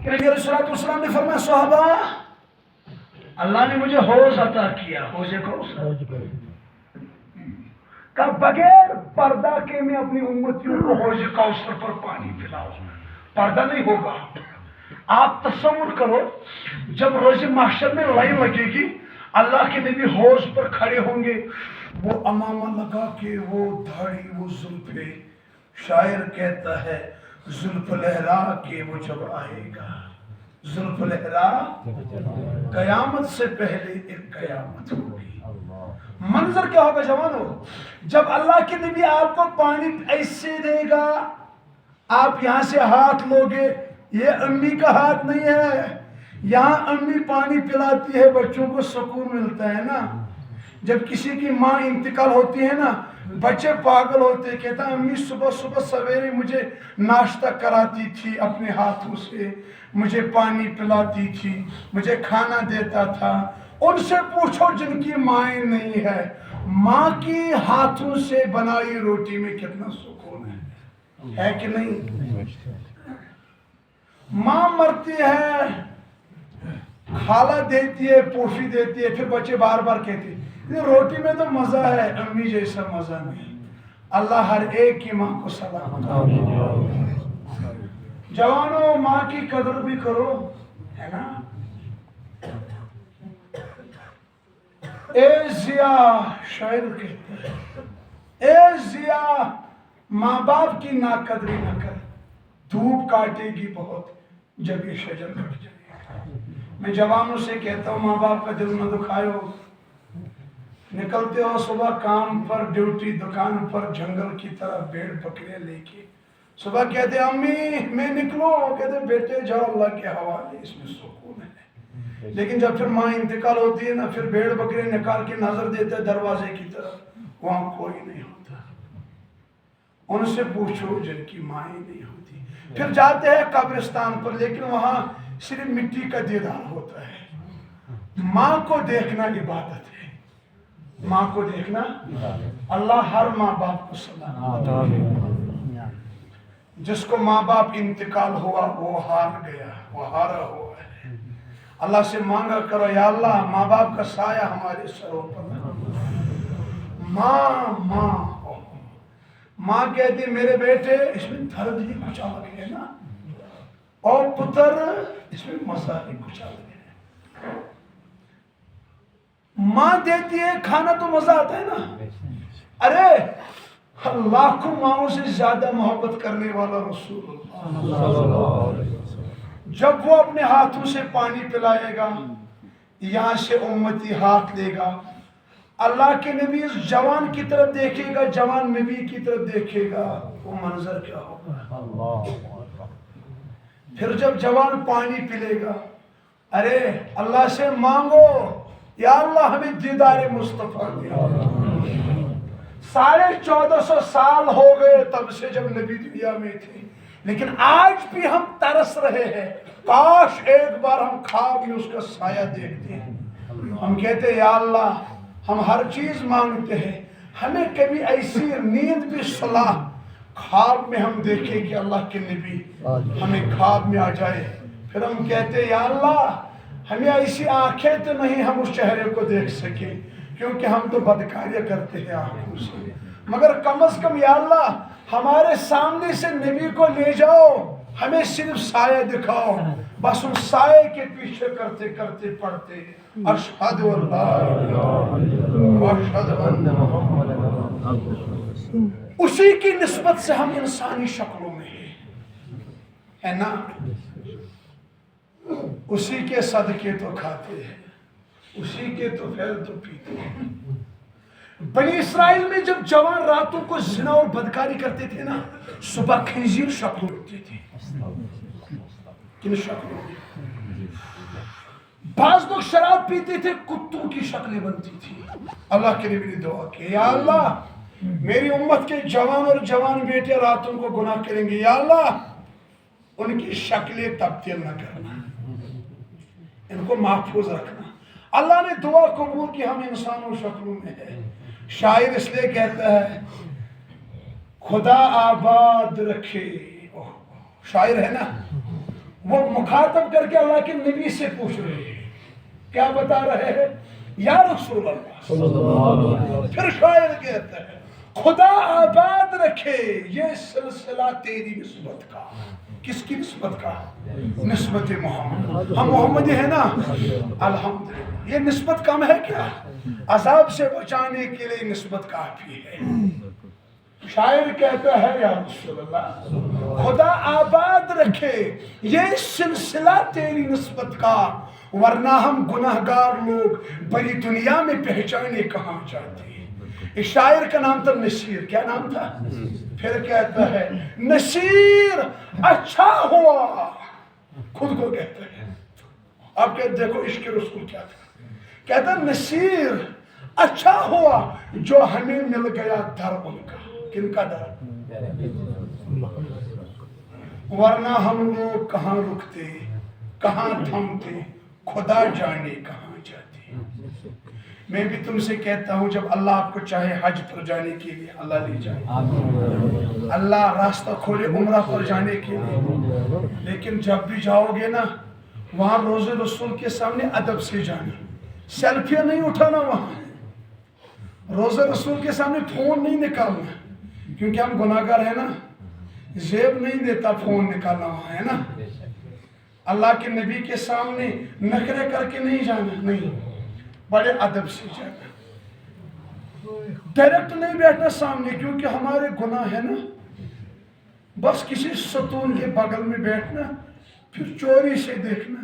کہ نبی علیہ السلام نے فرمایا صحابہ اللہ نے مجھے حوض عطا کیا، حوض کوثر کا بغیر پردہ کے میں اپنی امتیوں کو حوض کوثر پر پانی پلاؤں، پردہ نہیں ہوگا۔ آپ تصور کرو جب روز محشر میں لائن لگے گی، اللہ کے نبی حوض پر کھڑے ہوں گے، وہ امامہ لگا کے وہ دھاڑی وہ زلفیں، شاعر کہتا ہے زلف لہرا کے وہ جب آئے گا، زلف لہرا قیامت سے پہلے ایک قیامت ہوگی۔ منظر کیا ہوگا جوانو؟ جب اللہ کے نبی آپ کو پانی ایسے دے گا، آپ یہاں سے ہاتھ لوگے، یہ امی کا ہاتھ نہیں ہے، یہاں امی پانی پلاتی ہے، بچوں کو سکون ملتا ہے نا۔ جب کسی کی ماں انتقال ہوتی ہے نا، بچے پاگل ہوتے، کہتا امی صبح صبح سویرے مجھے ناشتہ کراتی تھی اپنے ہاتھوں سے، مجھے پانی پلاتی تھی، مجھے کھانا دیتا تھا۔ ان سے پوچھو جن کی مائیں نہیں ہے، ماں کی ہاتھوں سے بنائی روٹی میں کتنا سکون ہے کہ نہیں؟ ماں مرتی ہے، خالہ دیتی ہے، پوفی دیتی ہے، پھر بچے بار بار کہتے ہیں روٹی میں تو مزہ ہے، امی جیسا مزہ نہیں۔ اللہ ہر ایک کی ماں کو سلامت رکھے۔ جوانوں ماں کی قدر بھی کرو، ہے نا؟ اے ضیا، شاعر کہتے ہیں اے ضیا ماں باپ کی ناقدری نہ کر، دھوپ کاٹے گی بہت جب یہ شجر کٹ جائے گا۔ میں جوانوں سے کہتا ہوں ماں باپ کا دل نہ دکھائو، نکلتے ہو صبح کام پر، ڈیوٹی دکان پر، جنگل کی طرف بھیڑ بکریاں لے کے، صبح کہتے امی میں نکلوں، کہتے بیٹے جاؤ اللہ کے حوالے، اس میں سکون ہے۔ لیکن جب پھر ماں انتقال ہوتی ہے نا، پھر بھیڑ بکریاں نکال کے نظر دیتے دروازے کی طرف، وہاں کوئی نہیں ہوتا۔ ان سے پوچھو جن کی مائیں نہیں ہوتی۔ پھر جاتے ہیں قبرستان پر، لیکن وہاں صرف مٹی کا دیدار ہوتا ہے۔ ماں کو دیکھنا عبادت ہے، ماں کو دیکھنا۔ اللہ ہر ماں باپ کو سلامت۔ جس کو ماں باپ انتقال ہوا وہ ہار گیا، وہ ہارا ہوا ہے۔ اللہ سے مانگا کرو یا اللہ ماں باپ کا سایہ ہمارے سروں پر رکھ۔ ماں کہتی میرے بیٹے اس میں درد ہی کچھ الگ ہے نا، اور پتر اس میں مزہ ہی کچھ الگ ہے۔ ماں دیتی ہے کھانا تو مزہ آتا ہے نا۔ ارے لاکھوں ماؤں سے زیادہ محبت کرنے والا رسول اللہ، جب وہ اپنے ہاتھوں سے پانی پلائے گا، یہاں سے امتی ہاتھ لے گا، اللہ کے نبی اس جوان کی طرف دیکھے گا، جوان نبی کی طرف دیکھے گا، وہ منظر کیا ہوگا؟ پھر جب جوان پانی پلے گا، ارے اللہ سے مانگو یا اللہ ہمیں دیدار مصطفیٰ دیا۔ 1450 سال ہو گئے تب سے جب نبی دنیا میں تھے، لیکن آج بھی ہم ترس رہے ہیں، کاش ایک بار ہم خواب میں اس کا سایہ دیکھتے ہیں۔ ہم کہتے ہیں یا اللہ ہم ہر چیز مانگتے ہیں، ہمیں کبھی ایسی نیند بھی صلاح خواب میں ہم دیکھیں کہ اللہ کے نبی ہمیں خواب میں آ جائے، پھر ہم کہتے ہیں یا اللہ ہمیں ایسی آنکھیں تو نہیں ہم اس چہرے کو دیکھ سکیں، کیونکہ ہم تو بدکاریاں کرتے ہیں آنکھوں سے، مگر کم از کم یا اللہ ہمارے سامنے سے نبی کو لے جاؤ، ہمیں صرف سایہ دکھاؤ، بس ان سائے کے پیچھے کرتے کرتے پڑھتے اشہد ان لا الہ الا اللہ واشہد ان محمد۔ اسی کی نسبت سے ہم انسانی شکلوں میں ہیں، ہے نا؟ اسی کے صدقے تو کھاتے ہیں، اسی کے تو پھیل تو پیتے ہیں۔ بنی اسرائیل میں جب جوان راتوں کو زنا اور بدکاری کرتے تھے نا، صبح خنزیر شکل ہوتے تھے۔ کن شکلوں میں؟ بعض لوگ شراب پیتے تھے، کتوں کی شکلیں بنتی تھی۔ اللہ کے نبی نے دعا کی یا اللہ میری امت کے جوان اور جوان بیٹے راتوں کو گناہ کریں گے، یا اللہ ان کی شکلیں تبدیل نہ کرنا، ان کو محفوظ رکھنا۔ اللہ نے دعا قبول کی، ہم انسانوں شکلوں میں ہے۔ شاعر اس لیے کہتا ہے خدا آباد رکھے، شاعر ہے نا، وہ مخاطب کر کے اللہ کے نبی سے پوچھ رہے ہیں، کیا بتا رہے ہیں؟ یا رسول اللہ۔ پھر شاعر کہتا ہے خدا آباد رکھے یہ سلسلہ تیری نسبت کا۔ کس کی نسبت کا؟ نسبت محمد۔ ہم محمدی ہیں نا، الحمدللہ۔ یہ نسبت کم ہے کیا؟ عذاب سے بچانے کے لیے نسبت کافی ہے۔ شاعر کہتا ہے یا رسول اللہ خدا آباد رکھے یہ سلسلہ تیری نسبت کا، ورنہ ہم گناہگار لوگ بڑی دنیا میں پہچانے کہاں جاتے ہیں۔ اس شاعر کا نام تھا نصیر۔ کیا نام تھا؟ پھر کہتا ہے نصیر اچھا ہوا، خود کو کہتا ہے۔ اب کہ دیکھو عشق رسول کیا تھا، کہتا نصیر اچھا ہوا جو ہمیں مل گیا در ان کا۔ کن کا در؟ ورنہ ہم لوگ کہاں رکتے، کہاں تھمتے، خدا جانے کہاں جاتے۔ میں بھی تم سے کہتا ہوں جب اللہ آپ کو چاہے حج پر جانے کے لیے اللہ لے جائے، اللہ راستہ کھولے عمرہ پر جانے کے لیے، لیکن جب بھی جاؤ گے نا وہاں روزے رسول کے سامنے ادب سے جانا، سیلفیاں نہیں اٹھانا، وہاں روزے رسول کے سامنے فون نہیں نکالنا، کیونکہ ہم گناہگار ہیں نا، زیب نہیں دیتا فون نکالنا وہاں، ہے نا۔ اللہ کے نبی کے سامنے نخرے کر کے نہیں جانا، نہیں، بڑے ادب سے جانا، ڈائریکٹ نہیں بیٹھنا سامنے، کیونکہ ہمارے گناہ ہے نا۔ بس کسی ستون کے بغل میں بیٹھنا، پھر چوری سے دیکھنا،